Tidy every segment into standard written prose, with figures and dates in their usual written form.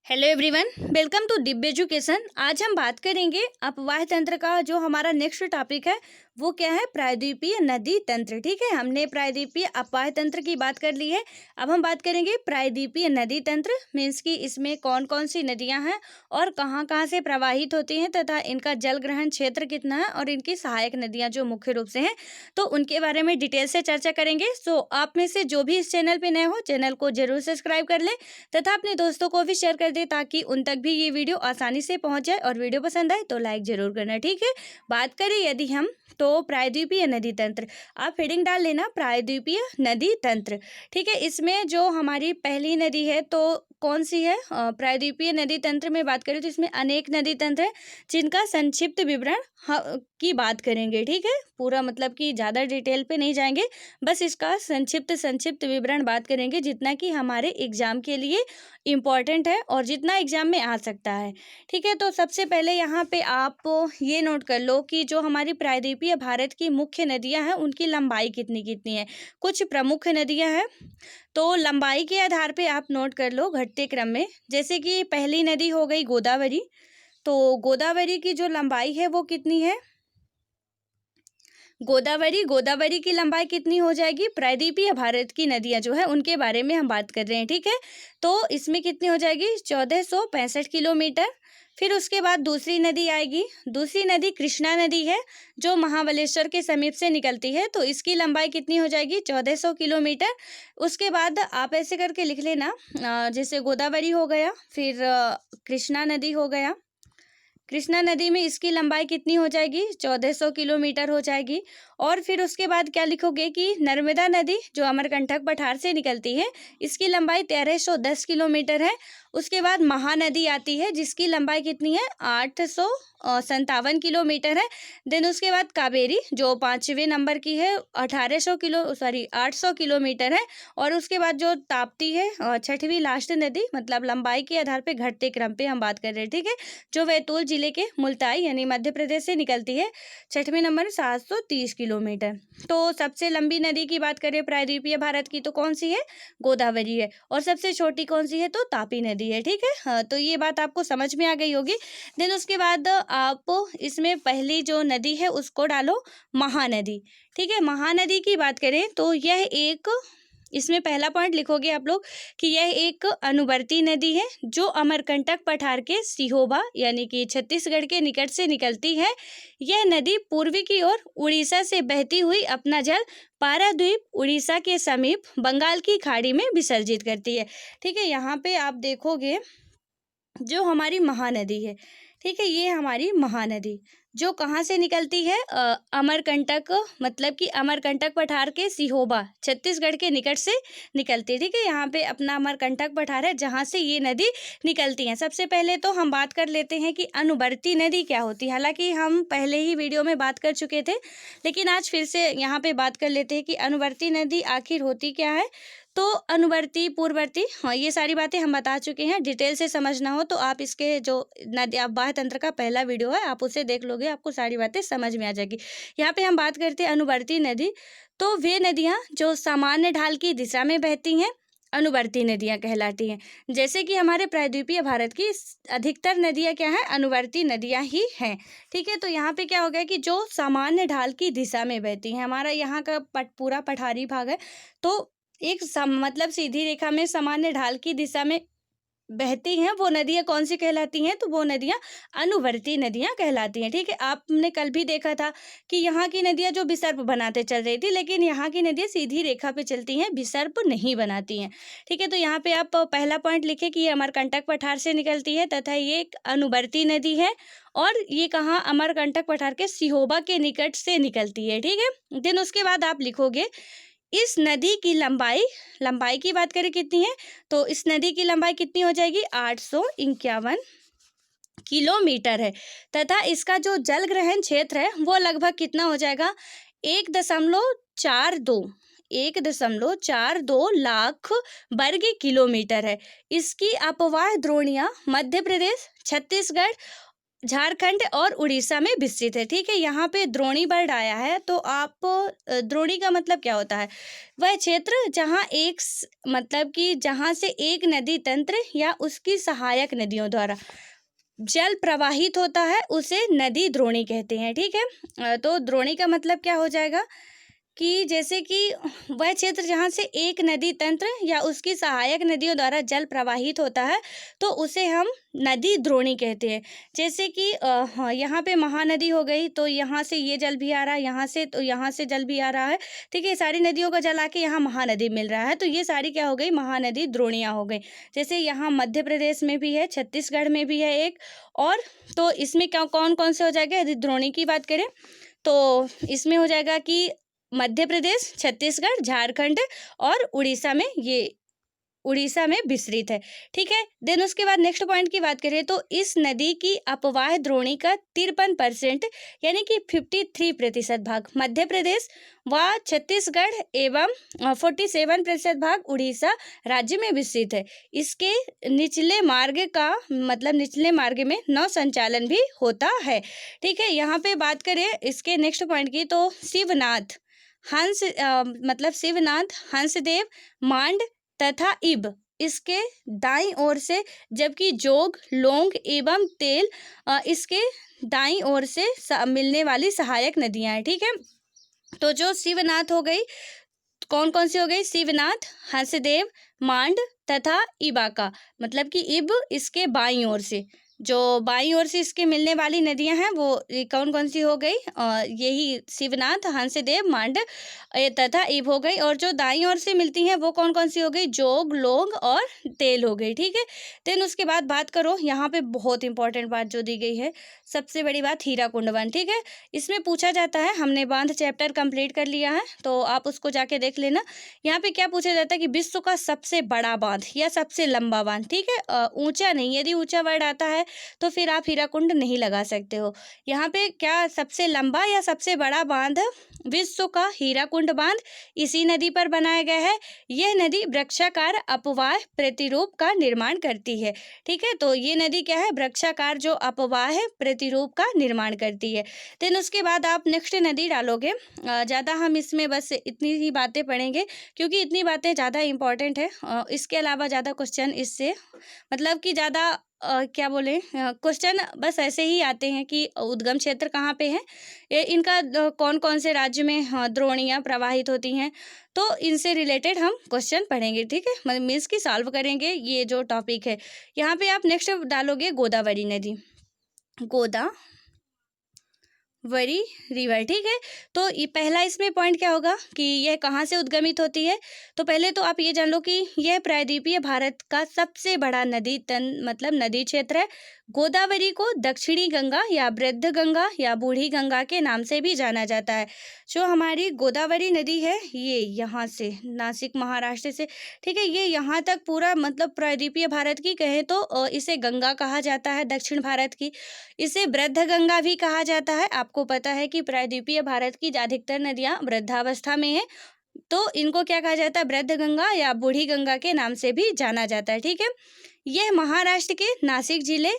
Hello everyone, welcome to Divya education. आज हम बात करेंगे अपवाह तंत्र का। जो हमारा नेक्स्ट टॉपिक है वो क्या है? प्रायद्वीपीय नदी तंत्र। ठीक है, हमने प्रायद्वीपीय अपवाह तंत्र की बात कर ली है। अब हम बात करेंगे प्रायद्वीपीय नदी तंत्र, मीन्स कि इसमें कौन कौन सी नदियां हैं और कहाँ कहाँ से प्रवाहित होती हैं तथा इनका जल ग्रहण क्षेत्र कितना है और इनकी सहायक नदियां जो मुख्य रूप से हैं, तो उनके बारे में डिटेल से चर्चा करेंगे। सो आप में से जो भी इस चैनल पर नए हो, चैनल को जरूर सब्सक्राइब कर ले तथा अपने दोस्तों को भी शेयर कर दे ताकि उन तक भी ये वीडियो आसानी से पहुंच जाए। और वीडियो पसंद आए तो लाइक जरूर करना। ठीक है, बात करें यदि हम तो प्रायद्वीपीय नदी तंत्र, आप हेडिंग डाल लेना प्रायद्वीपीय नदी तंत्र। ठीक है, इसमें जो हमारी पहली नदी है तो कौन सी है? प्रायद्वीपीय नदी तंत्र में बात करें तो इसमें अनेक नदी तंत्र है जिनका संक्षिप्त विवरण की बात करेंगे। ठीक है, पूरा मतलब कि ज़्यादा डिटेल पे नहीं जाएंगे, बस इसका संक्षिप्त विवरण बात करेंगे जितना कि हमारे एग्जाम के लिए इम्पॉर्टेंट है और जितना एग्जाम में आ सकता है। ठीक है, तो सबसे पहले यहाँ पे आप ये नोट कर लो कि जो हमारी प्रायद्वीपीय भारत की मुख्य नदियाँ हैं उनकी लंबाई कितनी कितनी है। कुछ प्रमुख नदियाँ हैं तो लंबाई के आधार पे आप नोट कर लो घटते क्रम में। जैसे कि पहली नदी हो गई गोदावरी, तो गोदावरी की जो लंबाई है वो कितनी है? गोदावरी की लंबाई कितनी हो जाएगी? प्रायद्वीपीय भारत की नदियां जो है उनके बारे में हम बात कर रहे हैं। ठीक है, तो इसमें कितनी हो जाएगी? 1465 किलोमीटर। फिर उसके बाद दूसरी नदी आएगी, दूसरी नदी कृष्णा नदी है जो महाबलेश्वर के समीप से निकलती है, तो इसकी लंबाई कितनी हो जाएगी? 1400 किलोमीटर। उसके बाद आप ऐसे करके लिख लेना, जैसे गोदावरी हो गया, फिर कृष्णा नदी हो गया। कृष्णा नदी में इसकी लंबाई कितनी हो जाएगी? 1400 किलोमीटर हो जाएगी। और फिर उसके बाद क्या लिखोगे कि नर्मदा नदी जो अमरकंटक पठार से निकलती है, इसकी लंबाई 1310 किलोमीटर है। उसके बाद महानदी आती है जिसकी लंबाई कितनी है? 857 किलोमीटर है। देन उसके बाद कावेरी जो 5वें नंबर की है, 800 किलोमीटर है। और उसके बाद जो ताप्ती है, 6वीं लास्ट नदी, मतलब लंबाई के आधार पे घटते क्रम पे हम बात कर रहे हैं। ठीक है, जो बैतूल जिले के मुल्ताई यानी मध्य प्रदेश से निकलती है, 6वें नंबर 730 किलोमीटर। तो सबसे लंबी नदी की बात करें प्रायद्वीपीय भारत की तो कौन सी है? गोदावरी है। और सबसे छोटी कौन सी है? तो तापी नदी है। ठीक है, हाँ, तो ये बात आपको समझ में आ गई होगी। देन उसके बाद आप इसमें पहली जो नदी है उसको डालो महानदी। ठीक है, महानदी की बात करें तो यह एक, इसमें पहला पॉइंट लिखोगे आप लोग कि यह एक अनुवर्ती नदी है जो अमरकंटक पठार के सिहोबा यानी कि छत्तीसगढ़ के निकट से निकलती है। यह नदी पूर्वी की ओर उड़ीसा से बहती हुई अपना जल पारादीप उड़ीसा के समीप बंगाल की खाड़ी में विसर्जित करती है। ठीक है, यहाँ पे आप देखोगे जो हमारी महानदी है, ठीक है, ये हमारी महानदी जो कहाँ से निकलती है? अमरकंटक, मतलब कि अमरकंटक पठार के सिहोबा छत्तीसगढ़ के निकट से निकलती है। ठीक है, यहाँ पे अपना अमरकंटक पठार है जहाँ से ये नदी निकलती है। सबसे पहले तो हम बात कर लेते हैं कि अनुवर्ती नदी क्या होती है। हालांकि हम पहले ही वीडियो में बात कर चुके थे, लेकिन आज फिर से यहाँ पे बात कर लेते हैं कि अनुवर्ती नदी आखिर होती क्या है। तो अनुवर्ती, पूर्ववर्ती, हाँ, ये सारी बातें हम बता चुके हैं। डिटेल से समझना हो तो आप इसके जो नदी अपवाह तंत्र का पहला वीडियो है आप उसे देख लोगे, आपको सारी बातें समझ में आ जाएगी। यहाँ पे हम बात करते हैं अनुवर्ती नदी, तो वे नदियाँ जो सामान्य ढाल की दिशा में बहती हैं अनुवर्ती नदियाँ कहलाती हैं। जैसे कि हमारे प्रायद्वीपीय भारत की अधिकतर नदियाँ क्या हैं? अनुवर्ती नदियाँ ही हैं। ठीक है, तो यहाँ पे क्या हो गया कि जो सामान्य ढाल की दिशा में बहती हैं, हमारा यहाँ का पूरा पठारी भाग है, तो एक मतलब सीधी रेखा में सामान्य ढाल की दिशा में बहती हैं वो नदियाँ कौन सी कहलाती हैं? तो वो नदियाँ अनुवर्ती नदियाँ कहलाती हैं। ठीक है, आपने कल भी देखा था कि यहाँ की नदियाँ जो विसर्प बनाते चल रही थी, लेकिन यहाँ की नदियाँ सीधी रेखा पे चलती हैं, विसर्प नहीं बनाती हैं। ठीक है, तो यहाँ पे आप पहला पॉइंट लिखे कि ये अमरकंटक पठार से निकलती है तथा ये एक अनुवर्ती नदी है। और ये कहाँ? अमरकंटक पठार के सिहोबा के निकट से निकलती है। ठीक है, देन उसके बाद आप लिखोगे इस नदी की लंबाई की बात करें कितनी है, तो इस नदी की लंबाई कितनी हो जाएगी? 851 किलोमीटर है तथा इसका जो जल ग्रहण क्षेत्र है वो लगभग कितना हो जाएगा? 1.42 लाख वर्ग किलोमीटर है। इसकी अपवाह द्रोणियां मध्य प्रदेश, छत्तीसगढ़ झारखंड और उड़ीसा में विस्तृत है। ठीक है, यहाँ पे द्रोणी वर्ड आया है तो आप द्रोणी का मतलब क्या होता है? वह क्षेत्र जहाँ मतलब कि जहाँ से एक नदी तंत्र या उसकी सहायक नदियों द्वारा जल प्रवाहित होता है उसे नदी द्रोणी कहते हैं। ठीक है, तो द्रोणी का मतलब क्या हो जाएगा कि जैसे कि वह क्षेत्र जहाँ से एक नदी तंत्र या उसकी सहायक नदियों द्वारा जल प्रवाहित होता है तो उसे हम नदी द्रोणी कहते हैं। जैसे कि हाँ, यहाँ पे महानदी हो गई तो यहाँ से ये जल भी आ रहा है, यहाँ से तो यहाँ से जल भी आ रहा है। ठीक है, सारी नदियों का जल आके यहाँ महानदी मिल रहा है तो ये सारी क्या हो गई? महानदी द्रोणियाँ हो गई। जैसे यहाँ मध्य प्रदेश में भी है, छत्तीसगढ़ में भी है एक, और तो इसमें क्या कौन कौन से हो जाएगा? यदि द्रोणी की बात करें तो इसमें हो जाएगा कि मध्य प्रदेश, छत्तीसगढ़, झारखंड और उड़ीसा में विस्तृत है। ठीक है, देन उसके बाद नेक्स्ट पॉइंट की बात करें तो इस नदी की अपवाह द्रोणी का 53% यानी कि 53% भाग मध्य प्रदेश व छत्तीसगढ़ एवं 47% भाग उड़ीसा राज्य में विस्तृत है। इसके निचले मार्ग का मतलब निचले मार्ग में नौ संचालन भी होता है। ठीक है, यहाँ पे बात करें इसके नेक्स्ट पॉइंट की तो शिवनाथ मतलब शिवनाथ, हंसदेव, मांड तथा इब इसके दाईं ओर से, जबकि जोग, लौंग एवं तेल इसके दाईं ओर से मिलने वाली सहायक नदियां हैं। ठीक है, तो जो शिवनाथ हो गई, कौन कौन सी हो गई? शिवनाथ, हंसदेव, मांड तथा इबाका, मतलब कि इब इसके बाईं ओर से, जो बाईं ओर से इसके मिलने वाली नदियां हैं वो कौन कौन सी हो गई? यही शिवनाथ, हंसदेव, मांड तथा इब हो गई। और जो दाईं ओर से मिलती हैं वो कौन कौन सी हो गई? जोग, लोंग और तेल हो गई। ठीक है, देन उसके बाद बात करो, यहाँ पे बहुत इंपॉर्टेंट बात जो दी गई है, सबसे बड़ी बात हीराकुंड बांध। ठीक है, इसमें पूछा जाता है, हमने बांध चैप्टर कंप्लीट कर लिया है तो आप उसको जाके देख लेना। यहाँ पे क्या पूछा जाता है कि विश्व का सबसे बड़ा बांध या सबसे लंबा बांध। ठीक है, ऊंचा नहीं, यदि ऊंचा वर्ड आता है तो फिर आप हीराकुंड नहीं लगा सकते हो। यहाँ पे क्या सबसे लंबा या सबसे बड़ा बांध? विश्व का हीराकुंड बांध इसी नदी पर बनाया गया है। यह नदी वृक्षाकार अपवाह प्रतिरूप का निर्माण करती है। ठीक है, तो ये नदी क्या है? वृक्षाकार जो अपवाह प्रतिरूप का निर्माण करती है। देन उसके बाद आप नेक्स्ट नदी डालोगे, ज़्यादा हम इसमें बस इतनी ही बातें पढ़ेंगे क्योंकि इतनी बातें ज़्यादा इंपॉर्टेंट है। इसके अलावा ज़्यादा क्वेश्चन इससे मतलब कि ज़्यादा क्या बोले, क्वेश्चन बस ऐसे ही आते हैं कि उद्गम क्षेत्र कहाँ पे है, इनका कौन कौन से राज्य में द्रोणियाँ प्रवाहित होती हैं, तो इनसे रिलेटेड हम क्वेश्चन पढ़ेंगे। ठीक है, मतलब मीन्स की सॉल्व करेंगे ये जो टॉपिक है। यहाँ पे आप नेक्स्ट डालोगे गोदावरी नदी, गोदावरी रिवर। ठीक है, तो ये पहला इसमें पॉइंट क्या होगा कि यह कहाँ से उद्गमित होती है? तो पहले तो आप ये जान लो कि यह प्रायद्वीपीय भारत का सबसे बड़ा नदी मतलब नदी क्षेत्र है। गोदावरी को दक्षिणी गंगा या वृद्ध गंगा या बूढ़ी गंगा के नाम से भी जाना जाता है। जो हमारी गोदावरी नदी है ये यहाँ से नासिक महाराष्ट्र से, ठीक है, ये यहाँ तक पूरा मतलब प्रायद्वीपीय भारत की कहें तो इसे गंगा कहा जाता है, दक्षिण भारत की। इसे वृद्ध गंगा भी कहा जाता है। आपको पता है कि प्रायद्वीपीय भारत की अधिकतर नदियाँ वृद्धावस्था में है तो इनको क्या कहा जाता है? वृद्ध गंगा या बूढ़ी गंगा के नाम से भी जाना जाता है। ठीक है, यह महाराष्ट्र के नासिक जिले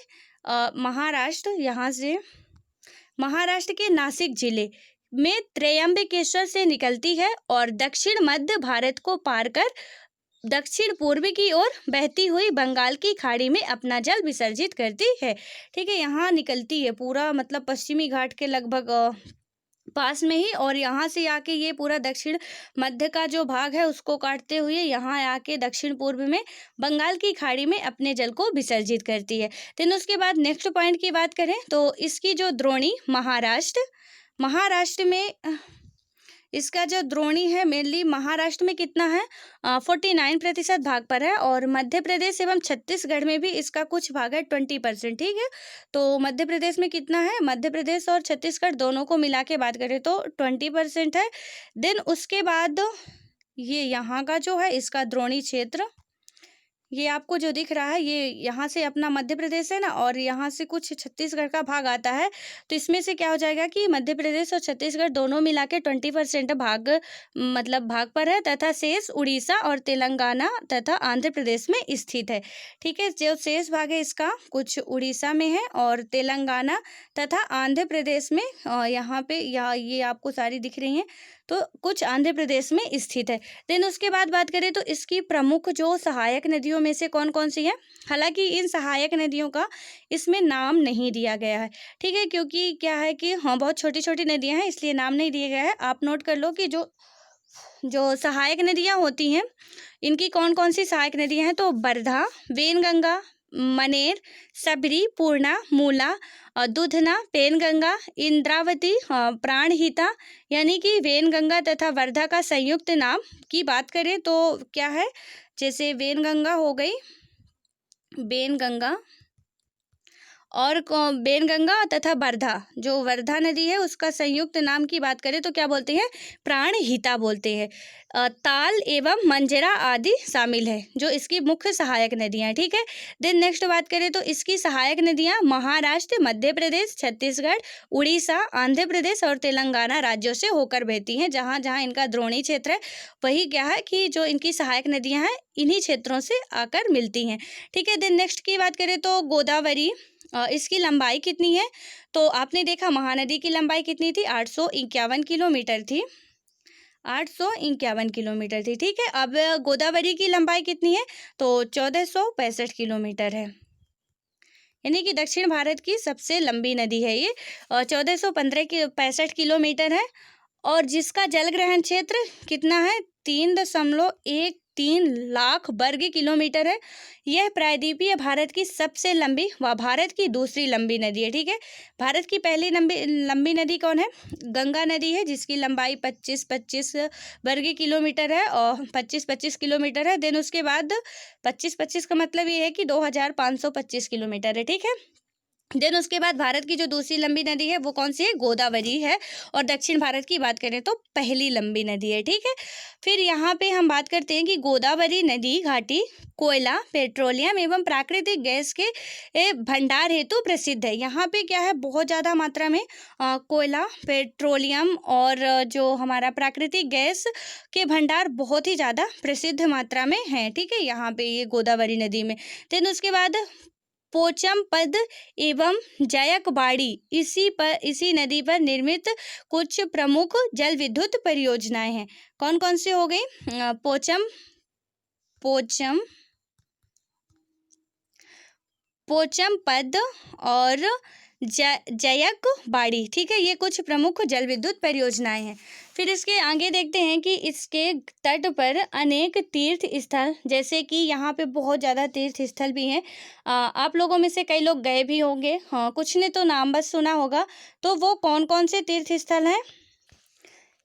महाराष्ट्र के नासिक जिले में त्र्यंबकेश्वर से निकलती है और दक्षिण मध्य भारत को पार कर दक्षिण पूर्व की ओर बहती हुई बंगाल की खाड़ी में अपना जल विसर्जित करती है। ठीक है, यहाँ निकलती है पूरा मतलब पश्चिमी घाट के लगभग पास में ही, और यहाँ से आके ये पूरा दक्षिण मध्य का जो भाग है उसको काटते हुए यहाँ आके दक्षिण पूर्व में बंगाल की खाड़ी में अपने जल को विसर्जित करती है। देन उसके बाद नेक्स्ट पॉइंट की बात करें तो इसकी जो द्रोणी महाराष्ट्र में इसका जो द्रोणी है मेनली महाराष्ट्र में कितना है? 49% भाग पर है, और मध्य प्रदेश एवं छत्तीसगढ़ में भी इसका कुछ भाग है 20%। ठीक है, तो मध्य प्रदेश में कितना है? मध्य प्रदेश और छत्तीसगढ़ दोनों को मिला के बात करें तो 20% है। देन उसके बाद ये यहाँ का जो है इसका द्रोणी क्षेत्र ये आपको जो दिख रहा है ये यहाँ से अपना मध्य प्रदेश है ना, और यहाँ से कुछ छत्तीसगढ़ का भाग आता है। तो इसमें से क्या हो जाएगा कि मध्य प्रदेश और छत्तीसगढ़ दोनों मिला के 20% भाग, मतलब भाग पर है, तथा शेष उड़ीसा और तेलंगाना तथा आंध्र प्रदेश में स्थित है। ठीक है, जो शेष भाग है इसका कुछ उड़ीसा में है और तेलंगाना तथा आंध्र प्रदेश में, यहाँ पे ये आपको सारी दिख रही हैं, तो कुछ आंध्र प्रदेश में स्थित है। देन उसके बाद बात करें तो इसकी प्रमुख जो सहायक नदियों में से कौन कौन सी है। हालांकि इन सहायक नदियों का इसमें नाम नहीं दिया गया है, ठीक है, क्योंकि क्या है कि हाँ बहुत छोटी छोटी नदियां हैं इसलिए नाम नहीं दिया गया है। आप नोट कर लो कि जो जो सहायक नदियां होती हैं इनकी कौन कौन सी सहायक नदियां हैं, तो बरधा, वेनगंगा, मनेर, सबरी, पूर्णा, मूला, दूधना, पेनगंगा, इंद्रावती, प्राणहिता, यानी कि वेनगंगा तथा वर्धा का संयुक्त नाम की बात करें तो क्या है, जैसे वेनगंगा हो गई, वेनगंगा और बेनगंगा तथा वर्धा, जो वर्धा नदी है उसका संयुक्त नाम की बात करें तो क्या बोलते हैं, प्राणहिता बोलते हैं। ताल एवं मंजरा आदि शामिल है जो इसकी मुख्य सहायक नदियां हैं। ठीक है, देन नेक्स्ट बात करें तो इसकी सहायक नदियां महाराष्ट्र, मध्य प्रदेश, छत्तीसगढ़, उड़ीसा, आंध्र प्रदेश और तेलंगाना राज्यों से होकर बहती हैं। जहाँ जहाँ इनका द्रोणी क्षेत्र है वही क्या है कि जो इनकी सहायक नदियां हैं इन्हीं क्षेत्रों से आकर मिलती हैं। ठीक है, देन नेक्स्ट की बात करें तो गोदावरी, इसकी लंबाई कितनी है, तो आपने देखा महानदी की लंबाई कितनी थी, 851 किलोमीटर थी, 851 किलोमीटर थी। ठीक है, अब गोदावरी की लंबाई कितनी है, तो 1465 किलोमीटर है, यानी कि दक्षिण भारत की सबसे लंबी नदी है ये, 1465 किलोमीटर है। और जिसका जल ग्रहण क्षेत्र कितना है, 3.13 लाख वर्ग किलोमीटर है। यह प्रायद्वीपीय भारत की सबसे लंबी व भारत की दूसरी लंबी नदी है। ठीक है, भारत की पहली लंबी नदी कौन है, गंगा नदी है, जिसकी लंबाई 25 वर्ग किलोमीटर है और 25 किलोमीटर है। देन उसके बाद 25 का मतलब ये है कि 2525 किलोमीटर है। ठीक है, देन उसके बाद भारत की जो दूसरी लंबी नदी है वो कौन सी है, गोदावरी है। और दक्षिण भारत की बात करें तो पहली लंबी नदी है। ठीक है, फिर यहाँ पे हम बात करते हैं कि गोदावरी नदी घाटी कोयला, पेट्रोलियम एवं प्राकृतिक गैस के भंडार हेतु प्रसिद्ध है। यहाँ पे क्या है, बहुत ज़्यादा मात्रा में कोयला, पेट्रोलियम और जो हमारा प्राकृतिक गैस के भंडार बहुत ही ज़्यादा प्रसिद्ध मात्रा में हैं। ठीक है, यहाँ पे ये गोदावरी नदी में। देन उसके बाद पोचमपद एवं जयकबाड़ी, इसी नदी पर निर्मित कुछ प्रमुख जल विद्युत परियोजनाएं हैं। कौन कौन से हो गई, पोचमपद और जयकबाड़ी। ठीक है, ये कुछ प्रमुख जल विद्युत परियोजनाएं हैं। फिर इसके आगे देखते हैं कि इसके तट पर अनेक तीर्थ स्थल, जैसे कि यहाँ पे बहुत ज़्यादा तीर्थ स्थल भी हैं। आप लोगों में से कई लोग गए भी होंगे, हाँ कुछ ने तो नाम बस सुना होगा। तो वो कौन कौन से तीर्थ स्थल हैं,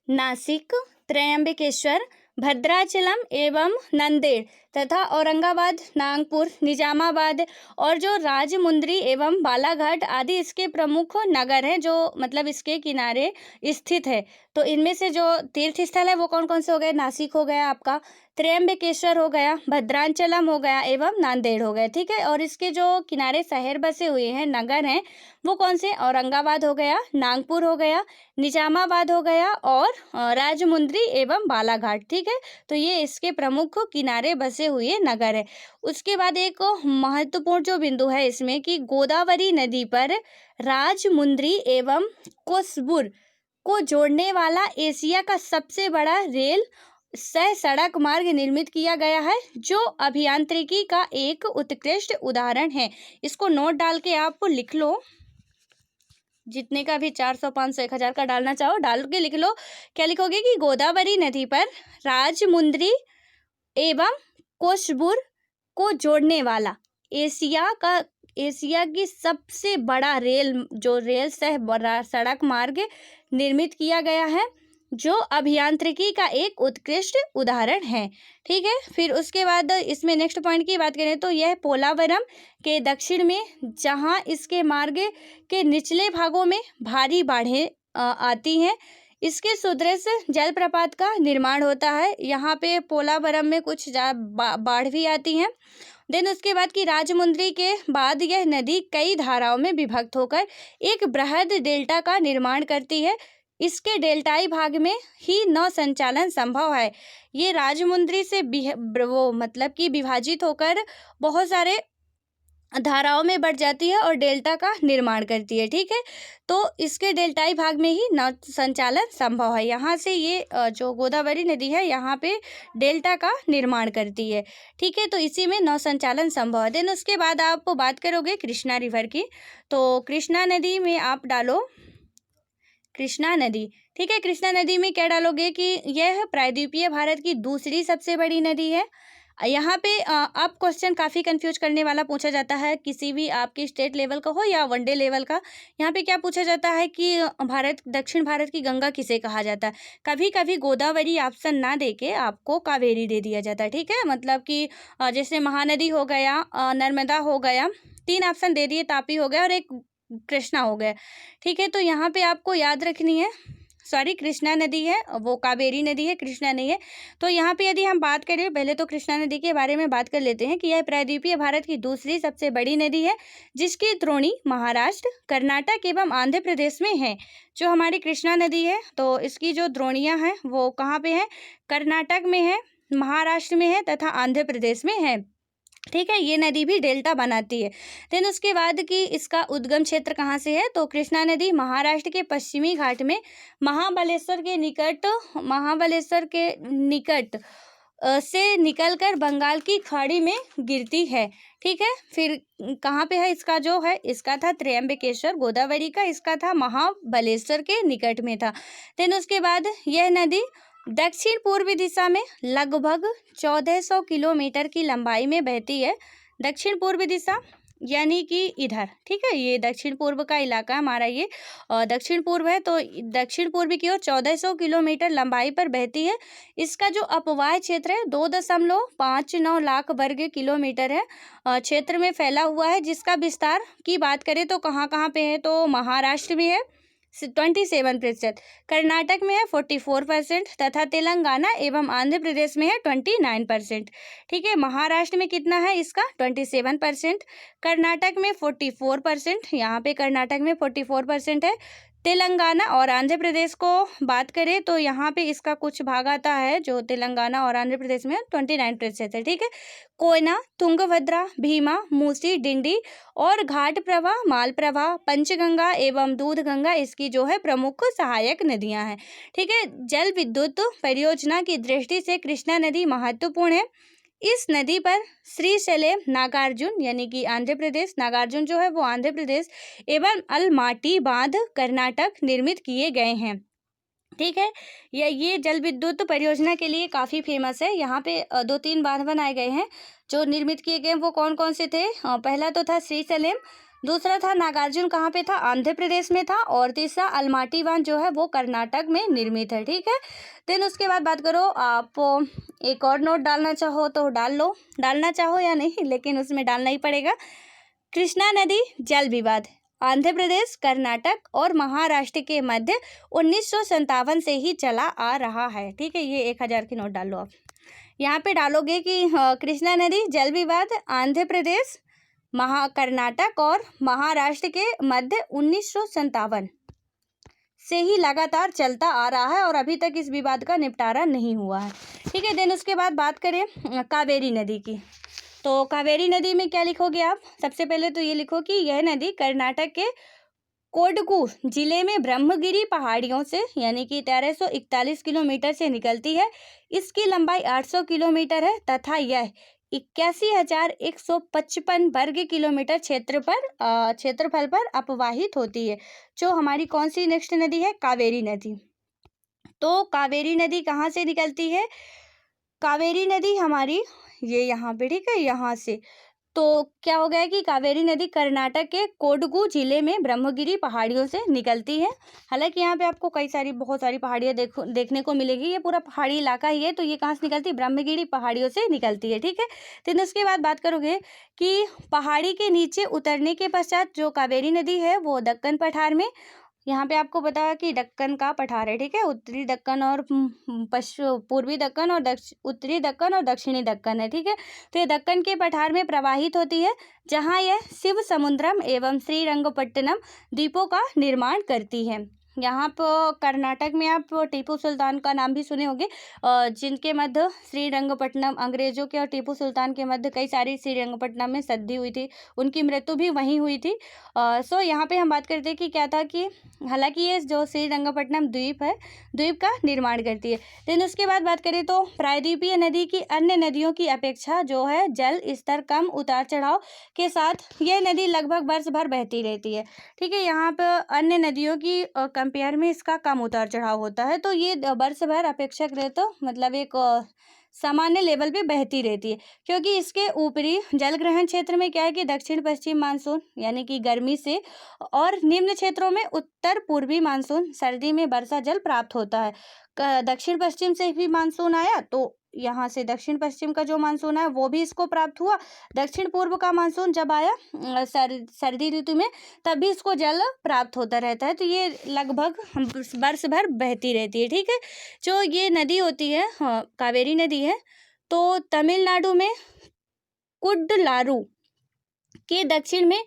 नासिक, त्र्यंबकेश्वर, भद्राचलम एवं नंदेड़ तथा औरंगाबाद, नागपुर, निजामाबाद और जो राजमुंद्री एवं बालाघाट आदि इसके प्रमुख नगर हैं जो मतलब इसके किनारे स्थित है। तो इनमें से जो तीर्थ स्थल है वो कौन कौन से हो गए, नासिक हो गया आपका, त्र्यंबकेश्वर हो गया, भद्राचलम हो गया एवं नांदेड़ हो गया। ठीक है, और इसके जो किनारे शहर बसे हुए हैं, नगर हैं, वो कौन से, औरंगाबाद हो गया, नागपुर हो गया, निजामाबाद हो गया और राजमुंद्री एवं बालाघाट। ठीक है, तो ये इसके प्रमुख किनारे बसे हुए नगर है। उसके बाद एक महत्वपूर्ण जो बिंदु है इसमें कि गोदावरी नदी पर राजमुंद्री एवं कोसबुर को जोड़ने वाला एशिया का सबसे बड़ा रेल सह सड़क मार्ग निर्मित किया गया है, जो अभियांत्रिकी का एक उत्कृष्ट उदाहरण है। इसको नोट डाल के आप लिख लो, जितने का भी 400 500 1000 का डालना चाहो डाल के लिख लो। क्या लिखोगे कि गोदावरी नदी पर राजमुंद्री एवं कोसबुर को जोड़ने वाला एशिया की सबसे बड़ा रेल सह सड़क मार्ग निर्मित किया गया है, जो अभियांत्रिकी का एक उत्कृष्ट उदाहरण है। ठीक है, फिर उसके बाद इसमें नेक्स्ट पॉइंट की बात करें तो यह पोलावरम के दक्षिण में, जहां इसके मार्ग के निचले भागों में भारी बाढ़ें आती हैं, इसके सुदृढ़ जलप्रपात का निर्माण होता है। यहाँ पे पोलावरम में कुछ बाढ़ भी आती हैं। देन उसके बाद की राजमुंद्री के बाद यह नदी कई धाराओं में विभक्त होकर एक बृहद डेल्टा का निर्माण करती है। इसके डेल्टाई भाग में ही नौ संचालन संभव है। ये राजमुंद्री से वो मतलब कि विभाजित होकर बहुत सारे धाराओं में बढ़ जाती है और डेल्टा का निर्माण करती है। ठीक है, तो इसके डेल्टाई भाग में ही नौ संचालन संभव है। यहाँ से ये जो गोदावरी नदी है यहाँ पे डेल्टा का निर्माण करती है। ठीक है, तो इसी में नौ संचालन संभव है। देन उसके बाद आप बात करोगे कृष्णा रिवर की, तो कृष्णा नदी में आप डालो कृष्णा नदी। ठीक है, कृष्णा नदी में क्या डालोगे कि यह प्रायद्वीपीय भारत की दूसरी सबसे बड़ी नदी है। यहाँ पे आप क्वेश्चन काफ़ी कंफ्यूज करने वाला पूछा जाता है, किसी भी आपकी स्टेट लेवल का हो या वनडे लेवल का। यहाँ पे क्या पूछा जाता है कि दक्षिण भारत की गंगा किसे कहा जाता है। कभी कभी गोदावरी ऑप्शन ना देके आपको कावेरी दे दिया जाता है। ठीक है, मतलब कि जैसे महानदी हो गया, नर्मदा हो गया, 3 ऑप्शन दे दिए, तापी हो गया और एक कृष्णा हो गया। ठीक है, तो यहाँ पे आपको याद रखनी है, सॉरी कृष्णा नदी है, वो कावेरी नदी है, कृष्णा नहीं है। तो यहाँ पे यदि हम बात करें, पहले तो कृष्णा नदी के बारे में बात कर लेते हैं कि यह प्रायद्वीपीय भारत की दूसरी सबसे बड़ी नदी है, जिसकी द्रोणी महाराष्ट्र, कर्नाटक एवं आंध्र प्रदेश में है। जो हमारी कृष्णा नदी है तो इसकी जो द्रोणियाँ हैं वो कहाँ पे है, कर्नाटक में है, महाराष्ट्र में है तथा आंध्र प्रदेश में है। ठीक है, ये नदी भी डेल्टा बनाती है। देन उसके बाद कि इसका उद्गम क्षेत्र कहाँ से है, तो कृष्णा नदी महाराष्ट्र के पश्चिमी घाट में महाबलेश्वर के निकट से निकलकर बंगाल की खाड़ी में गिरती है। ठीक है, फिर कहाँ पे है इसका जो है, इसका था त्र्यंबकेश्वर, गोदावरी का इसका था महाबलेश्वर के निकट में था। देन उसके बाद यह नदी दक्षिण पूर्वी दिशा में लगभग 1400 किलोमीटर की लंबाई में बहती है। दक्षिण पूर्वी दिशा यानी कि इधर। ठीक है, ये दक्षिण पूर्व का इलाका हमारा, ये दक्षिण पूर्व है, तो दक्षिण पूर्वी की ओर 1400 किलोमीटर लंबाई पर बहती है। इसका जो अपवाह क्षेत्र है 2.59 लाख वर्ग किलोमीटर है, क्षेत्र में फैला हुआ है। जिसका विस्तार की बात करें तो कहाँ कहाँ पे है, तो महाराष्ट्र में है 27%, कर्नाटक में है 44% तथा तेलंगाना एवं आंध्र प्रदेश में है 29%। ठीक है, महाराष्ट्र में कितना है इसका 27%, कर्नाटक में 44%, यहाँ पे कर्नाटक में 44% है। तेलंगाना और आंध्र प्रदेश को बात करें तो यहाँ पे इसका कुछ भाग आता है जो तेलंगाना और आंध्र प्रदेश में 29% है। ठीक है, कोयना, तुंगभद्रा, भीमा, मूसी, डिंडी और घाट प्रवाह, माल प्रवाह, पंचगंगा एवं दूधगंगा इसकी जो है प्रमुख सहायक नदियां हैं। ठीक है, जल विद्युत परियोजना की दृष्टि से कृष्णा नदी महत्वपूर्ण है। इस नदी पर श्रीशैलम, नागार्जुन यानी कि आंध्र प्रदेश, नागार्जुन जो है वो आंध्र प्रदेश एवं अलमाटी बांध कर्नाटक निर्मित किए गए हैं। ठीक है, ये जल विद्युत परियोजना के लिए काफ़ी फेमस है। यहाँ पे 2-3 बांध बनाए गए हैं जो निर्मित किए गए। वो कौन कौन से थे, पहला तो था श्रीशैलम, दूसरा था नागार्जुन, कहाँ पे था, आंध्र प्रदेश में था, और तीसरा अलमाटी बांध जो है वो कर्नाटक में निर्मित है। ठीक है, देन उसके बाद बात करो, आप एक और नोट डालना चाहो तो डाल लो, डालना चाहो या नहीं लेकिन उसमें डालना ही पड़ेगा। कृष्णा नदी जल विवाद आंध्र प्रदेश, कर्नाटक और महाराष्ट्र के मध्य 1957 से ही चला आ रहा है। ठीक है, ये 1000 की नोट डाल लो आप। यहाँ पे डालोगे कि कृष्णा नदी जल विवाद आंध्र प्रदेश, कर्नाटक और महाराष्ट्र के मध्य 1957 से ही लगातार चलता आ रहा है और अभी तक इस विवाद का निपटारा नहीं हुआ है। ठीक है, देन उसके बाद बात करें कावेरी नदी की, तो कावेरी नदी में क्या लिखोगे आप, सबसे पहले तो ये लिखो कि यह नदी कर्नाटक के कोडगू जिले में ब्रह्मगिरी पहाड़ियों से यानी कि 1341 किलोमीटर से निकलती है। इसकी लंबाई 800 किलोमीटर है तथा यह 81,155 वर्ग किलोमीटर क्षेत्रफल पर अपवाहित होती है। जो हमारी कौन सी नेक्स्ट नदी है, कावेरी नदी। तो कावेरी नदी कहाँ से निकलती है, कावेरी नदी हमारी ये यहाँ पे, ठीक है, यहाँ से। तो क्या हो गया कि कावेरी नदी कर्नाटक के कोडगू जिले में ब्रह्मगिरी पहाड़ियों से निकलती है। हालांकि यहाँ पे आपको बहुत सारी पहाड़ियाँ देखने को मिलेगी, ये पूरा पहाड़ी इलाका ही है। तो ये कहाँ से निकलती है, ब्रह्मगिरी पहाड़ियों से निकलती है। ठीक है, तो उसके बाद बात करोगे कि पहाड़ी के नीचे उतरने के पश्चात जो कावेरी नदी है वो दक्कन पठार में यहाँ पे आपको पता कि दक्कन का पठार है, ठीक है। उत्तरी दक्कन और पूर्वी दक्कन और उत्तरी दक्कन और दक्षिणी दक्कन है, ठीक है। तो ये दक्कन के पठार में प्रवाहित होती है, जहाँ यह शिव समुद्रम एवं श्रीरंगपट्टनम द्वीपों का निर्माण करती है। यहाँ पर कर्नाटक में आप टीपू सुल्तान का नाम भी सुने होंगे, जिनके मध्य श्रीरंगपट्टनम, अंग्रेजों के और टीपू सुल्तान के मध्य कई सारी श्रीरंगपट्टनम में संधि हुई थी, उनकी मृत्यु भी वहीं हुई थी। सो यहाँ पे हम बात करते हैं कि क्या था कि हालांकि ये जो श्रीरंगपट्टनम द्वीप है, द्वीप का निर्माण करती है। लेकिन उसके बाद बात करें तो प्रायद्वीपीय नदी की अन्य नदियों की अपेक्षा जो है जल स्तर कम उतार चढ़ाव के साथ यह नदी लगभग वर्ष भर बहती रहती है, ठीक है। यहाँ पर अन्य नदियों की कंपेयर में इसका कम उतार चढ़ाव होता है, तो ये वर्ष भर अपेक्षक रहे तो मतलब एक सामान्य लेवल पे बहती रहती है, क्योंकि इसके ऊपरी जल ग्रहण क्षेत्र में क्या है कि दक्षिण पश्चिम मानसून यानी कि गर्मी से और निम्न क्षेत्रों में उत्तर पूर्वी मानसून सर्दी में वर्षा जल प्राप्त होता है। दक्षिण पश्चिम से भी मानसून आया तो यहाँ से दक्षिण पश्चिम का जो मानसून है वो भी इसको प्राप्त हुआ। दक्षिण पूर्व का मानसून जब आया सर्दी ऋतु में, तब भी इसको जल प्राप्त होता रहता है। तो ये लगभग वर्ष भर बहती रहती है, ठीक है। जो ये नदी होती है, हाँ, कावेरी नदी है, तो तमिलनाडु में कुड्डलारू के दक्षिण में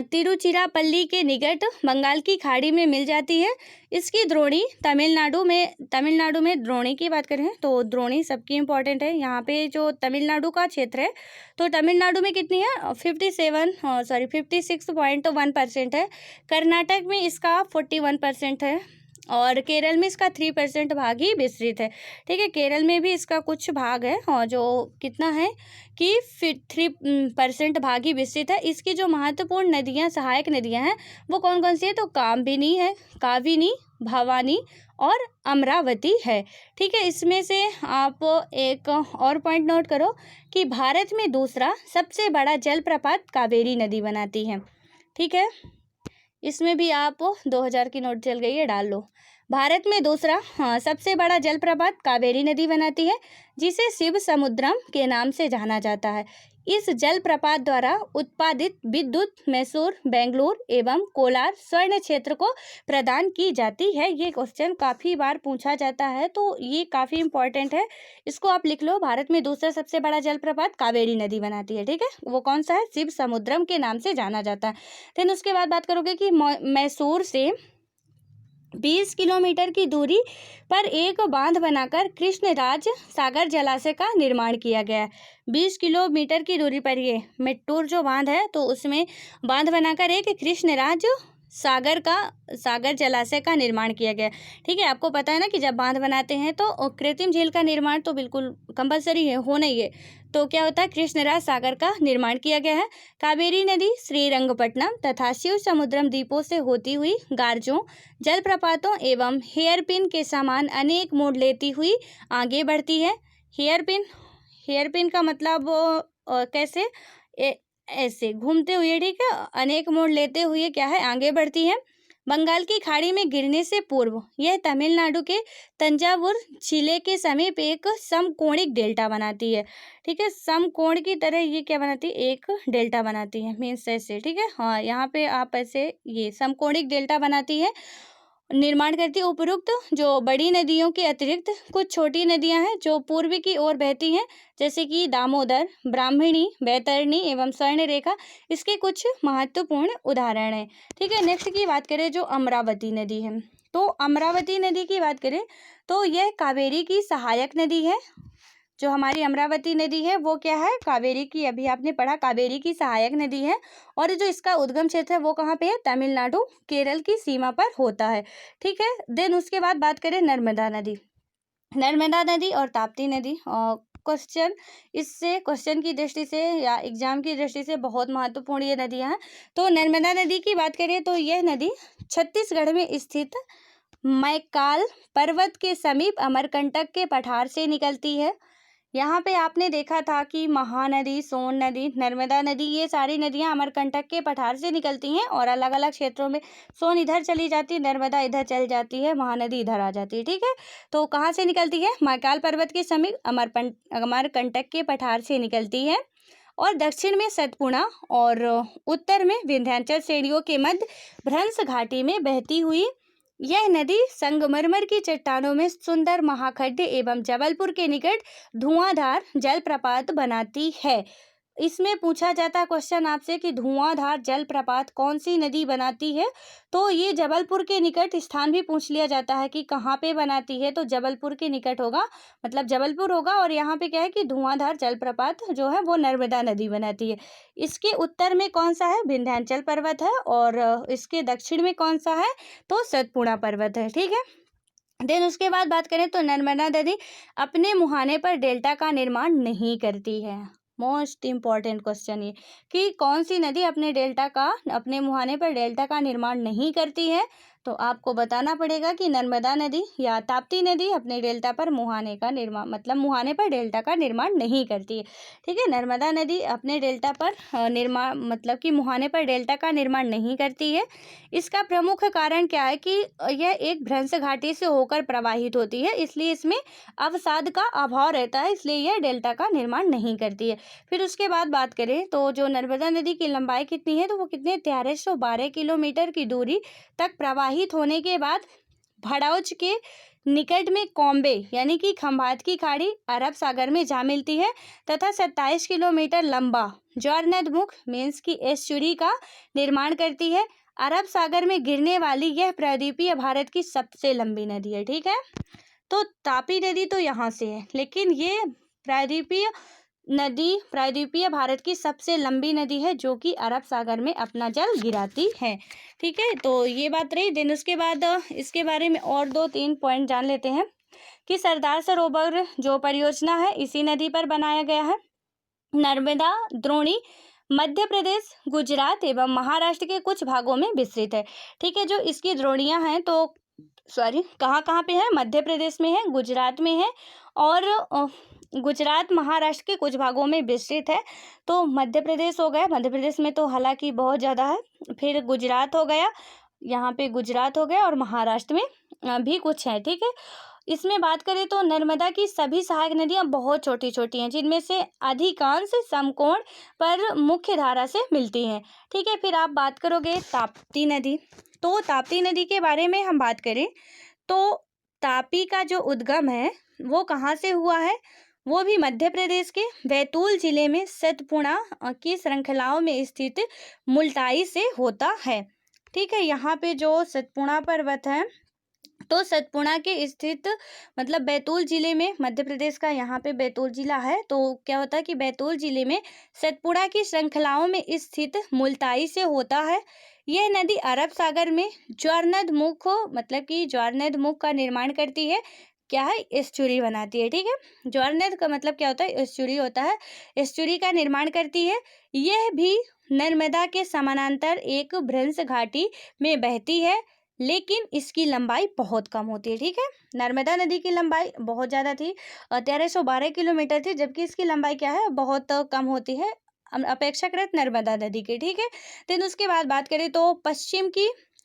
तिरुचिरापल्ली के निकट बंगाल की खाड़ी में मिल जाती है। इसकी द्रोणी तमिलनाडु में द्रोणी की बात करें तो द्रोणी सबकी इम्पोर्टेंट है। यहाँ पे जो तमिलनाडु का क्षेत्र है, तो तमिलनाडु में कितनी है 56.1% है। कर्नाटक में इसका 41% है और केरल में इसका 3% भाग ही विस्तृत है, ठीक है। केरल में भी इसका कुछ भाग है और जो कितना है कि 3% भाग ही विस्तृत है। इसकी जो महत्वपूर्ण नदियां, सहायक नदियां हैं, वो कौन कौन सी है, तो कामबिनी है, काविनी, भवानी और अमरावती है, ठीक है। इसमें से आप एक और पॉइंट नोट करो कि भारत में दूसरा सबसे बड़ा जलप्रपात कावेरी नदी बनाती है, ठीक है। इसमें भी आप 2000 की नोट चल गई है, डाल लो। भारत में दूसरा सबसे बड़ा जलप्रपात कावेरी नदी बनाती है, जिसे शिव समुद्रम के नाम से जाना जाता है। इस जलप्रपात द्वारा उत्पादित विद्युत मैसूर, बेंगलुरु एवं कोलार स्वर्ण क्षेत्र को प्रदान की जाती है। ये क्वेश्चन काफ़ी बार पूछा जाता है, तो ये काफ़ी इंपॉर्टेंट है, इसको आप लिख लो। भारत में दूसरा सबसे बड़ा जलप्रपात कावेरी नदी बनाती है, ठीक है। वो कौन सा है, शिव समुद्रम के नाम से जाना जाता है। देन उसके बाद बात करोगे कि मैसूर से 20 किलोमीटर की दूरी पर एक बांध बनाकर कृष्णराज सागर जलाशय का निर्माण किया गया है। 20 किलोमीटर की दूरी पर ये मेट्टूर जो बांध है, तो उसमें बांध बनाकर एक कृष्णराज सागर जलाशय का निर्माण किया गया, ठीक है। आपको पता है ना कि जब बांध बनाते हैं तो कृत्रिम झील का निर्माण तो बिल्कुल कंपलसरी है, होना ही है। तो क्या होता है, कृष्णराज सागर का निर्माण किया गया है। कावेरी नदी श्रीरंगपट्टनम तथा शिव समुद्रम द्वीपों से होती हुई गार्जों, जलप्रपातों एवं हेयरपिन के समान अनेक मोड़ लेती हुई आगे बढ़ती है। हेयरपिन का मतलब कैसे, ऐसे घूमते हुए, ठीक है, अनेक मोड़ लेते हुए क्या है, आगे बढ़ती है। बंगाल की खाड़ी में गिरने से पूर्व यह तमिलनाडु के तंजावुर जिले के समीप एक समकोणिक डेल्टा बनाती है, ठीक है। समकोण की तरह ये क्या बनाती है, एक डेल्टा बनाती है, मीन्स ऐसे, ठीक है। हाँ, यहाँ पे आप ऐसे ये समकोणिक डेल्टा बनाती है, निर्माण करती है। उपरोक्त जो बड़ी नदियों के अतिरिक्त कुछ छोटी नदियां हैं जो पूर्व की ओर बहती हैं, जैसे कि दामोदर, ब्राह्मणी, बैतरणी एवं स्वर्णरेखा इसके कुछ महत्वपूर्ण उदाहरण हैं, ठीक है। नेक्स्ट की बात करें जो अमरावती नदी है, तो अमरावती नदी की बात करें तो यह कावेरी की सहायक नदी है। जो हमारी अमरावती नदी है वो क्या है, कावेरी की, अभी आपने पढ़ा, कावेरी की सहायक नदी है। और जो इसका उद्गम क्षेत्र है वो कहाँ पे है, तमिलनाडु केरल की सीमा पर होता है, ठीक है। देन उसके बाद बात करें नर्मदा नदी और ताप्ती नदी। क्वेश्चन की दृष्टि से या एग्जाम की दृष्टि से बहुत महत्वपूर्ण ये नदियाँ हैं। तो नर्मदा नदी की बात करें तो यह नदी छत्तीसगढ़ में स्थित मैकाल पर्वत के समीप अमरकंटक के पठार से निकलती है। यहाँ पे आपने देखा था कि महानदी, सोन नदी, नर्मदा नदी, ये सारी नदियाँ अमरकंटक के पठार से निकलती हैं और अलग अलग क्षेत्रों में सोन इधर चली जाती है, नर्मदा इधर चल जाती है, महानदी इधर आ जाती है, ठीक है। तो कहाँ से निकलती है, महाकाल पर्वत के समीप अमरकंटक के पठार से निकलती है और दक्षिण में सतपुड़ा और उत्तर में विंध्याचल श्रेणियों के मध्य भ्रंश घाटी में बहती हुई यह नदी संगमरमर की चट्टानों में सुंदर महाखड्ड एवं जबलपुर के निकट धुआंधार जलप्रपात बनाती है। इसमें पूछा जाता क्वेश्चन आपसे कि धुआंधार जलप्रपात कौन सी नदी बनाती है, तो ये जबलपुर के निकट स्थान भी पूछ लिया जाता है कि कहाँ पे बनाती है, तो जबलपुर के निकट होगा, मतलब जबलपुर होगा। और यहाँ पे क्या है कि धुआंधार जलप्रपात जो है वो नर्मदा नदी बनाती है। इसके उत्तर में कौन सा है, विंध्याचल पर्वत है, और इसके दक्षिण में कौन सा है, तो सतपुड़ा पर्वत है। ठीक है, देन उसके बाद बात करें तो नर्मदा नदी अपने मुहाने पर डेल्टा का निर्माण नहीं करती है। मोस्ट इम्पॉर्टेंट क्वेश्चन ये कि कौन सी नदी अपने मुहाने पर डेल्टा का निर्माण नहीं करती है, तो आपको बताना पड़ेगा कि नर्मदा नदी या ताप्ती नदी अपने डेल्टा पर मुहाने का निर्माण, मतलब मुहाने पर डेल्टा का निर्माण नहीं करती है। ठीक है, नर्मदा नदी अपने डेल्टा पर निर्माण, मतलब कि मुहाने पर डेल्टा का निर्माण नहीं करती है। इसका प्रमुख कारण क्या है कि यह एक भ्रंश घाटी से होकर प्रवाहित होती है, इसलिए इसमें अवसाद का अभाव रहता है, इसलिए यह डेल्टा का निर्माण नहीं करती है। फिर उसके बाद बात करें तो जो नर्मदा नदी की लंबाई कितनी है, तो वो कितने 1312 किलोमीटर की दूरी तक प्रवाहित होने के बाद भड़ौच के निकट में कॉम्बे यानी कि खंभात की खाड़ी अरब सागर में जा मिलती है तथा 27 किलोमीटर लंबा ज्वारनदमुख मीन्स की एस्चुरी का निर्माण करती है। अरब सागर में गिरने वाली यह प्रायद्वीपीय भारत की सबसे लंबी नदी है। ठीक है, तो तापी नदी तो यहाँ से है, लेकिन ये प्रायद्वीपीय भारत की सबसे लंबी नदी है जो कि अरब सागर में अपना जल गिराती है। ठीक है, तो ये बात रही। दिन उसके बाद इसके बारे में और 2-3 पॉइंट जान लेते हैं कि सरदार सरोवर जो परियोजना है इसी नदी पर बनाया गया है। नर्मदा द्रोणी मध्य प्रदेश, गुजरात एवं महाराष्ट्र के कुछ भागों में विस्तृत है। ठीक है, जो इसकी द्रोणियां हैं तो कहाँ कहाँ पे है, मध्य प्रदेश में है, गुजरात में है, और गुजरात महाराष्ट्र के कुछ भागों में विस्तृत है। तो मध्य प्रदेश हो गया, मध्य प्रदेश में तो हालांकि बहुत ज़्यादा है, फिर गुजरात हो गया, यहाँ पे गुजरात हो गया, और महाराष्ट्र में भी कुछ है। ठीक है, इसमें बात करें तो नर्मदा की सभी सहायक नदियाँ बहुत छोटी छोटी हैं, जिनमें से अधिकांश समकोण पर मुख्य धारा से मिलती हैं। ठीक है, फिर आप बात करोगे ताप्ती नदी, तो ताप्ती नदी के बारे में हम बात करें तो तापी का जो उद्गम है वो कहाँ से हुआ है, वो भी मध्य प्रदेश के बैतूल जिले में सतपुड़ा की श्रृंखलाओं में स्थित मुल्ताई से होता है। ठीक है, यहाँ पे जो सतपुड़ा पर्वत है तो सतपुड़ा के स्थित, मतलब बैतूल जिले में, मध्य प्रदेश का यहाँ पे बैतूल जिला है, तो क्या होता है कि बैतूल जिले में सतपुड़ा की श्रृंखलाओं में स्थित मुल्ताई से होता है। यह नदी अरब सागर में ज्वारनदमुख, मतलब कि ज्वारनदमुख का निर्माण करती है, क्या है, एस्चुरी बनाती है। ठीक है, ज्वारनद का मतलब क्या होता है, एस्चुरी होता है, एस्चुरी का निर्माण करती है। यह भी नर्मदा के समानांतर एक भ्रंश घाटी में बहती है, लेकिन इसकी लंबाई बहुत कम होती है। ठीक है, नर्मदा नदी की लंबाई बहुत ज़्यादा थी, 1312 किलोमीटर थी, जबकि इसकी लंबाई क्या है, बहुत कम होती है अपेक्षाकृत नर्मदा नदी की। ठीक है, देन उसके बाद बात करें तो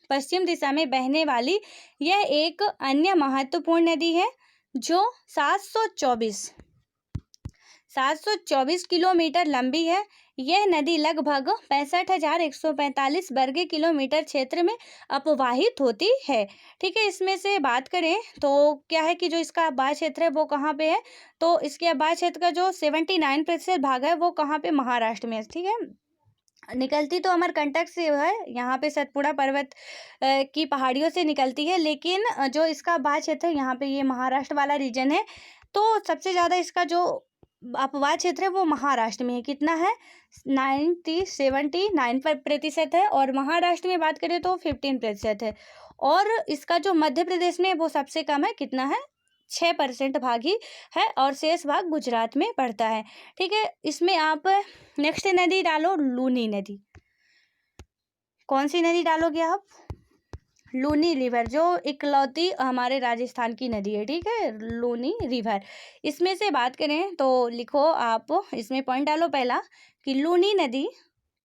पश्चिम दिशा में बहने वाली यह एक अन्य महत्वपूर्ण नदी है जो 724 किलोमीटर लंबी है। यह नदी लगभग 65,145 वर्ग किलोमीटर क्षेत्र में अपवाहित होती है। ठीक है, इसमें से बात करें तो क्या है कि जो इसका आबाद क्षेत्र है वो कहाँ पे है, तो इसके आबाद क्षेत्र का जो 79% भाग है वो कहाँ पे, महाराष्ट्र में है। ठीक है, निकलती तो अमरकंटक से है, यहाँ पे सतपुड़ा पर्वत की पहाड़ियों से निकलती है, लेकिन जो इसका आबाद क्षेत्र है यहाँ पे ये महाराष्ट्र वाला रीजन है, तो सबसे ज़्यादा इसका जो अपवाद क्षेत्र है वो महाराष्ट्र में है। कितना है, 79% है, और महाराष्ट्र में बात करें तो 15% है, और इसका जो मध्य प्रदेश में वो सबसे कम है, कितना है, 6% भाग ही है, और शेष भाग गुजरात में पड़ता है। ठीक है, इसमें आप नेक्स्ट नदी डालो, लूनी नदी। कौन सी नदी डालोगे आप, लूनी रिवर, जो इकलौती हमारे राजस्थान की नदी है। ठीक है, लूनी रिवर। इसमें से बात करें तो लिखो आप, इसमें पॉइंट डालो पहला कि लूनी नदी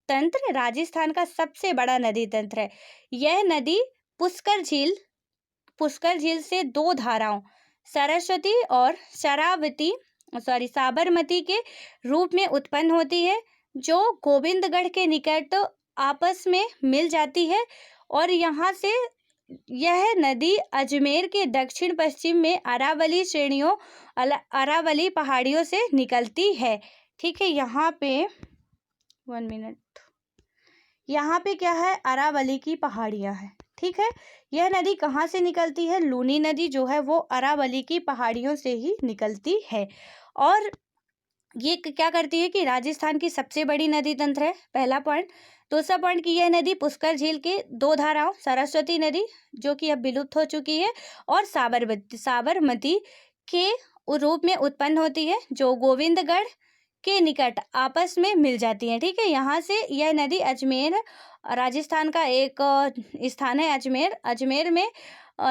तंत्र राजस्थान का सबसे बड़ा नदी तंत्र है। यह नदी पुष्कर झील से 2 धाराओं सरस्वती और साबरमती के रूप में उत्पन्न होती है। जो गोविंदगढ़ के निकट आपस में मिल जाती है और यहाँ से यह नदी अजमेर के दक्षिण पश्चिम में अरावली श्रेणियों अरावली पहाड़ियों से निकलती है। ठीक है, यहाँ पे 1 मिनट, यहाँ पे क्या है, अरावली की पहाड़ियाँ हैं। ठीक है, यह नदी कहाँ से निकलती है, लूनी नदी जो है वो अरावली की पहाड़ियों से ही निकलती है। और ये क्या करती है कि राजस्थान की सबसे बड़ी नदी तंत्र है, पहला पॉइंट। दूसरा पॉइंट कि यह नदी पुष्कर झील के दो धाराओं, सरस्वती नदी जो कि अब विलुप्त हो चुकी है और साबरमती के रूप में उत्पन्न होती है, जो गोविंदगढ़ के निकट आपस में मिल जाती हैं। ठीक है, यहाँ से यह नदी अजमेर, राजस्थान का एक स्थान है अजमेर में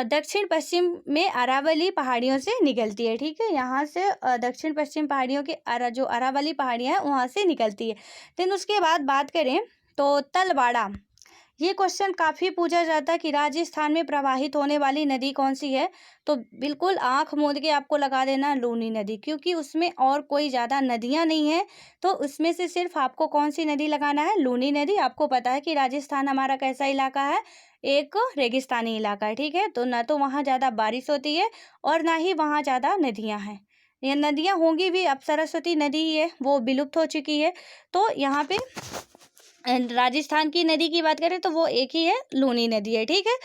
दक्षिण पश्चिम में अरावली पहाड़ियों से निकलती है। ठीक है, यहाँ से दक्षिण पश्चिम पहाड़ियों के जो अरावली पहाड़ियाँ हैं वहाँ से निकलती है। देन उसके बाद बात करें तो तलवाड़ा, ये क्वेश्चन काफ़ी पूछा जाता है कि राजस्थान में प्रवाहित होने वाली नदी कौन सी है, तो बिल्कुल आंख मूंद के आपको लगा देना लूनी नदी, क्योंकि उसमें और कोई ज़्यादा नदियाँ नहीं हैं। तो उसमें से सिर्फ आपको कौन सी नदी लगाना है, लूनी नदी। आपको पता है कि राजस्थान हमारा कैसा इलाका है, एक रेगिस्तानी इलाका है। ठीक है, तो ना तो वहाँ ज़्यादा बारिश होती है और ना ही वहाँ ज़्यादा नदियाँ हैं। ये नदियाँ होंगी भी, अब सरस्वती नदी ही है, वो विलुप्त हो चुकी है। तो यहाँ पे राजस्थान की नदी की बात करें तो वो एक ही है, लूनी नदी है। ठीक है,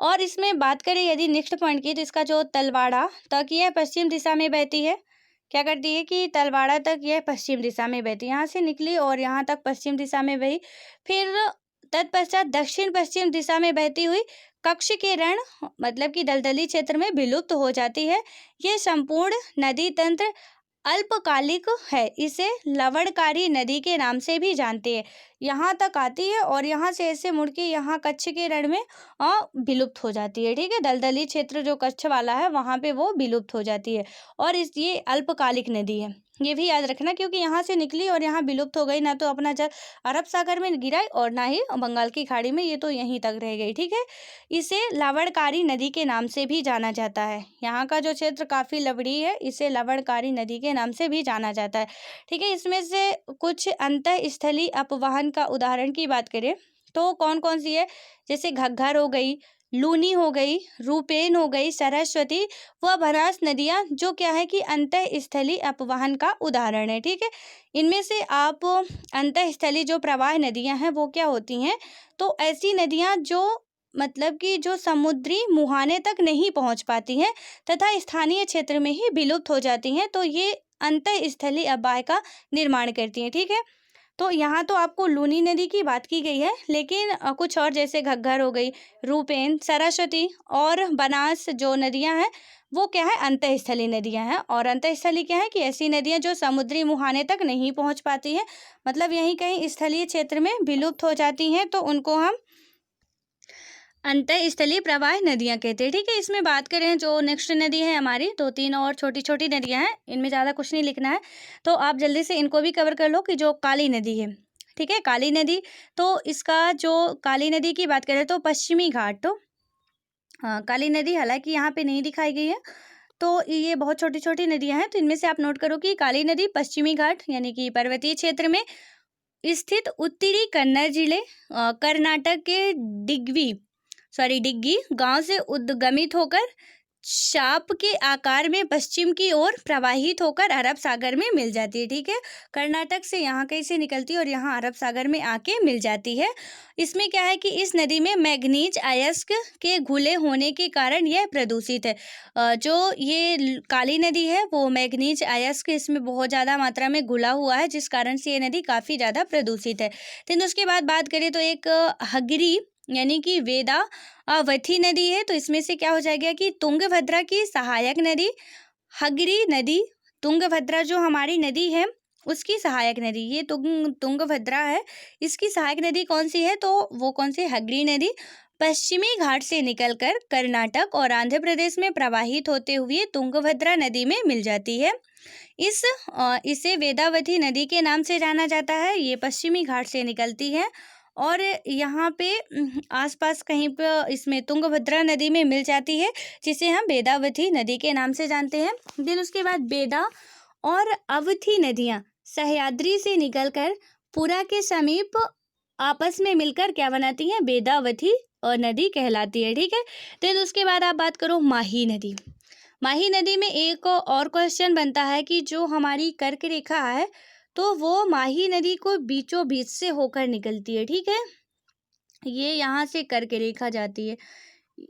और इसमें बात करें यदि नेक्स्ट पॉइंट की, तो इसका जो तलवाड़ा तक यह पश्चिम दिशा में बहती है। क्या करती है कि तलवाड़ा तक यह पश्चिम दिशा में बहती है, यहाँ से निकली और यहाँ तक पश्चिम दिशा में बही। फिर तत्पश्चात दक्षिण पश्चिम दिशा में बहती हुई कक्ष के रण मतलब कि दलदली क्षेत्र में विलुप्त हो जाती है। ये संपूर्ण नदी तंत्र अल्पकालिक है, इसे लवणकारी नदी के नाम से भी जानते हैं। यहाँ तक आती है और यहाँ से ऐसे मुड़ के यहाँ कच्छ के रण में विलुप्त हो जाती है। ठीक है, दलदली क्षेत्र जो कच्छ वाला है वहाँ पे वो विलुप्त हो जाती है और ये अल्पकालिक नदी है, ये भी याद रखना, क्योंकि यहाँ से निकली और यहाँ विलुप्त हो गई, ना तो अपना जल अरब सागर में गिरा और ना ही बंगाल की खाड़ी में, ये तो यहीं तक रह गई। ठीक है, इसे लवणकारी नदी के नाम से भी जाना जाता है। यहाँ का जो क्षेत्र काफ़ी लवणीय है, इसे लवणकारी नदी के नाम से भी जाना जाता है। ठीक है, इसमें से कुछ अंतःस्थलीय अपवहन का उदाहरण की बात करें तो कौन कौन सी है, जैसे घग्घर हो गई, लूनी हो गई, रूपेन हो गई, सरस्वती व बनास नदियाँ, जो क्या है कि अंतःस्थलीय अपवहन का उदाहरण है। ठीक है, इनमें से आप अंतःस्थलीय जो प्रवाह नदियाँ हैं वो क्या होती हैं, तो ऐसी नदियाँ जो मतलब कि जो समुद्री मुहाने तक नहीं पहुंच पाती हैं तथा स्थानीय क्षेत्र में ही विलुप्त हो जाती हैं, तो ये अंतःस्थलीय अववाह का निर्माण करती हैं। ठीक है, तो यहाँ तो आपको लूनी नदी की बात की गई है, लेकिन कुछ और जैसे घग्घर हो गई, रूपेन, सरस्वती और बनास जो नदियाँ हैं वो क्या है, अंतःस्थलीय नदियाँ हैं। और अंतःस्थलीय क्या है कि ऐसी नदियाँ जो समुद्री मुहाने तक नहीं पहुँच पाती हैं, मतलब यहीं कहीं स्थलीय क्षेत्र में विलुप्त हो जाती हैं, तो उनको हम अंतःस्थलीय प्रवाह नदियाँ कहते हैं। ठीक है, इसमें बात करें जो नेक्स्ट नदी है हमारी, दो तीन और छोटी छोटी नदियाँ हैं, इनमें ज़्यादा कुछ नहीं लिखना है, तो आप जल्दी से इनको भी कवर कर लो कि जो काली नदी है। ठीक है, काली नदी, तो इसका जो काली नदी की बात करें तो पश्चिमी घाट, तो काली नदी हालांकि यहाँ पे नहीं दिखाई गई है, तो ये बहुत छोटी छोटी नदियाँ हैं, तो इनमें से आप नोट करो कि काली नदी पश्चिमी घाट यानी कि पर्वतीय क्षेत्र में स्थित उत्तरी कन्नड़ जिले कर्नाटक के डिग्गी गांव से उद्गमित होकर चाप के आकार में पश्चिम की ओर प्रवाहित होकर अरब सागर में मिल जाती है। ठीक है, कर्नाटक से यहाँ कहीं से निकलती है और यहाँ अरब सागर में आके मिल जाती है। इसमें क्या है कि इस नदी में मैग्नीज अयस्क के घुले होने के कारण यह प्रदूषित है। जो ये काली नदी है वो मैग्नीज अयस्क इसमें बहुत ज़्यादा मात्रा में घुला हुआ है, जिस कारण से ये नदी काफ़ी ज़्यादा प्रदूषित है। तो उसके बाद बात करें तो एक हगरी यानी कि वेदावती नदी है, तो इसमें से क्या हो जाएगा कि तुंगभद्रा की सहायक नदी हगरी नदी, तुंगभद्रा जो हमारी नदी है उसकी सहायक नदी, ये तुंगभद्रा है, इसकी सहायक नदी कौन सी है, तो वो कौन सी, हगरी नदी पश्चिमी घाट से निकलकर कर्नाटक और आंध्र प्रदेश में प्रवाहित होते हुए तुंगभद्रा नदी में मिल जाती है। इसे वेदावती नदी के नाम से जाना जाता है। ये पश्चिमी घाट से निकलती है और यहाँ पे आसपास कहीं पर इसमें तुंगभद्रा नदी में मिल जाती है, जिसे हम वेदावती नदी के नाम से जानते हैं। देन उसके बाद बेदा और अवथी नदियाँ सह्याद्री से निकलकर पुरा के समीप आपस में मिलकर क्या बनाती हैं, वेदावती और नदी कहलाती है, ठीक है। देन उसके बाद आप बात करो माही नदी। माही नदी में एक और क्वेश्चन बनता है कि जो हमारी कर्क रेखा है तो वो माही नदी को बीचों बीच से होकर निकलती है, ठीक है। ये यहाँ से कर्क रेखा जाती है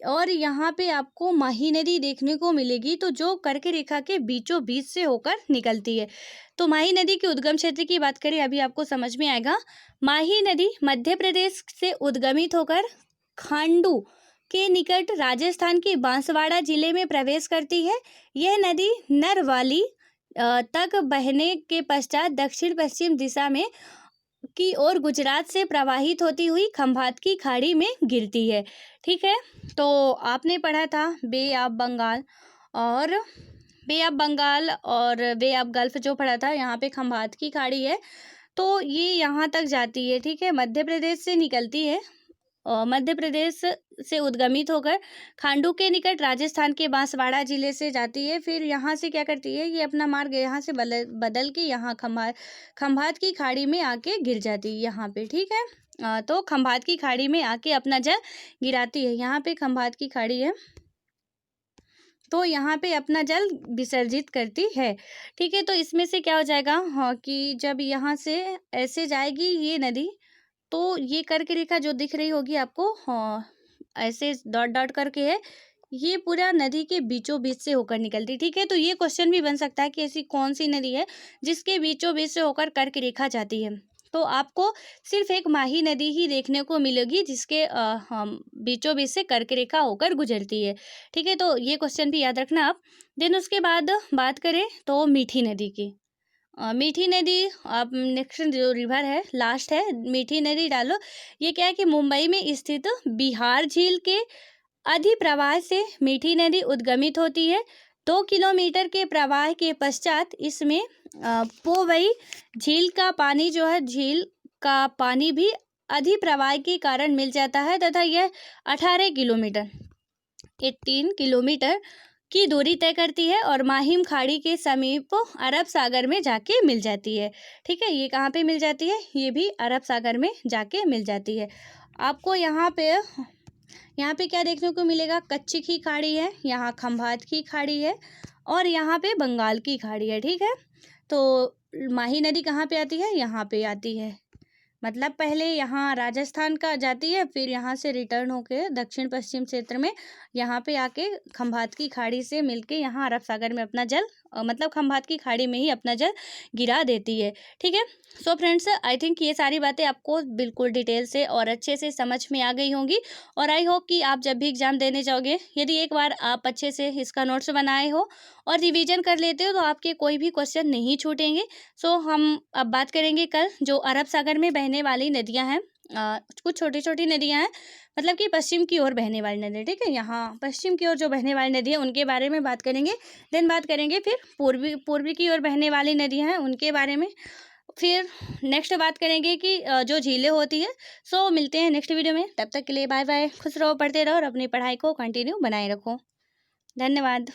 और यहाँ पे आपको माही नदी देखने को मिलेगी, तो जो कर्क रेखा के बीचों बीच से होकर निकलती है। तो माही नदी के उद्गम क्षेत्र की बात करें, अभी आपको समझ में आएगा। माही नदी मध्य प्रदेश से उद्गमित होकर खांडू के निकट राजस्थान के बांसवाड़ा जिले में प्रवेश करती है। यह नदी नरवाली तक बहने के पश्चात दक्षिण पश्चिम दिशा में की ओर गुजरात से प्रवाहित होती हुई खंभात की खाड़ी में गिरती है, ठीक है। तो आपने पढ़ा था बे ऑफ बंगाल और बे ऑफ गल्फ जो पढ़ा था, यहाँ पे खंभात की खाड़ी है तो ये यहाँ तक जाती है, ठीक है। मध्य प्रदेश से निकलती है और मध्य प्रदेश से उद्गमित होकर खांडू के निकट राजस्थान के बांसवाड़ा जिले से जाती है। फिर यहाँ से क्या करती है, ये अपना मार्ग यहाँ से बदल के यहाँ खंभात की खाड़ी में आके गिर जाती है यहाँ पे, ठीक है। तो खंभात की खाड़ी में आके अपना जल गिराती है। यहाँ पे खंभात की खाड़ी है तो यहाँ पे अपना जल विसर्जित करती है, ठीक है। तो इसमें से क्या हो जाएगा, हाँ, कि जब यहाँ से ऐसे जाएगी ये नदी तो ये कर्क रेखा जो दिख रही होगी आपको, हाँ, ऐसे डॉट डॉट करके है, ये पूरा नदी के बीचों बीच से होकर निकलती, ठीक है। तो ये क्वेश्चन भी बन सकता है कि ऐसी कौन सी नदी है जिसके बीचों बीच से होकर कर्क रेखा जाती है। तो आपको सिर्फ एक माही नदी ही देखने को मिलेगी जिसके बीचों बीच से कर्क रेखा होकर गुजरती है, ठीक है। तो ये क्वेश्चन भी याद रखना आप। देन उसके बाद बात करें तो मीठी नदी की। मीठी नदी, आप नेक्स्ट जो रिवर है लास्ट है, मीठी नदी डालो। ये क्या है कि मुंबई में स्थित बिहार झील के अधिप्रवाह से मीठी नदी उद्गमित होती है। 2 किलोमीटर के प्रवाह के पश्चात इसमें पोवई झील का पानी जो है, झील का पानी भी अधिप्रवाह के कारण मिल जाता है तथा यह 18 किलोमीटर की दूरी तय करती है और माहिम खाड़ी के समीप अरब सागर में जाके मिल जाती है, ठीक है। ये कहाँ पे मिल जाती है, ये भी अरब सागर में जाके मिल जाती है। आपको यहाँ पे क्या देखने को मिलेगा, कच्ची की खाड़ी है, यहाँ खंभात की खाड़ी है और यहाँ पे बंगाल की खाड़ी है, ठीक है। तो माही नदी कहाँ पे आती है, यहाँ पे आती है, मतलब पहले यहाँ राजस्थान का जाती है, फिर यहाँ से रिटर्न होके दक्षिण पश्चिम क्षेत्र में यहाँ पे आके खंभात की खाड़ी से मिलके यहाँ अरब सागर में अपना जल मतलब खंभात की खाड़ी में ही अपना जल गिरा देती है, ठीक है। सो फ्रेंड्स, आई थिंक ये सारी बातें आपको बिल्कुल डिटेल से और अच्छे से समझ में आ गई होंगी और आई होप कि आप जब भी एग्जाम देने जाओगे, यदि एक बार आप अच्छे से इसका नोट्स बनाए हो और रिवीजन कर लेते हो तो आपके कोई भी क्वेश्चन नहीं छूटेंगे। सो हम अब बात करेंगे कल जो अरब सागर में बहने वाली नदियां हैं, कुछ छोटी छोटी नदियां हैं, मतलब कि पश्चिम की ओर बहने वाली नदी, ठीक है। यहाँ पश्चिम की ओर जो बहने वाली नदी है उनके बारे में बात करेंगे। देन बात करेंगे फिर पूर्वी की ओर बहने वाली नदियां हैं उनके बारे में। फिर नेक्स्ट बात करेंगे कि जो झीलें होती है। सो मिलते हैं नेक्स्ट वीडियो में, तब तक के लिए बाय बाय, खुश रहो, पढ़ते रहो और अपनी पढ़ाई को कंटिन्यू बनाए रखो। धन्यवाद।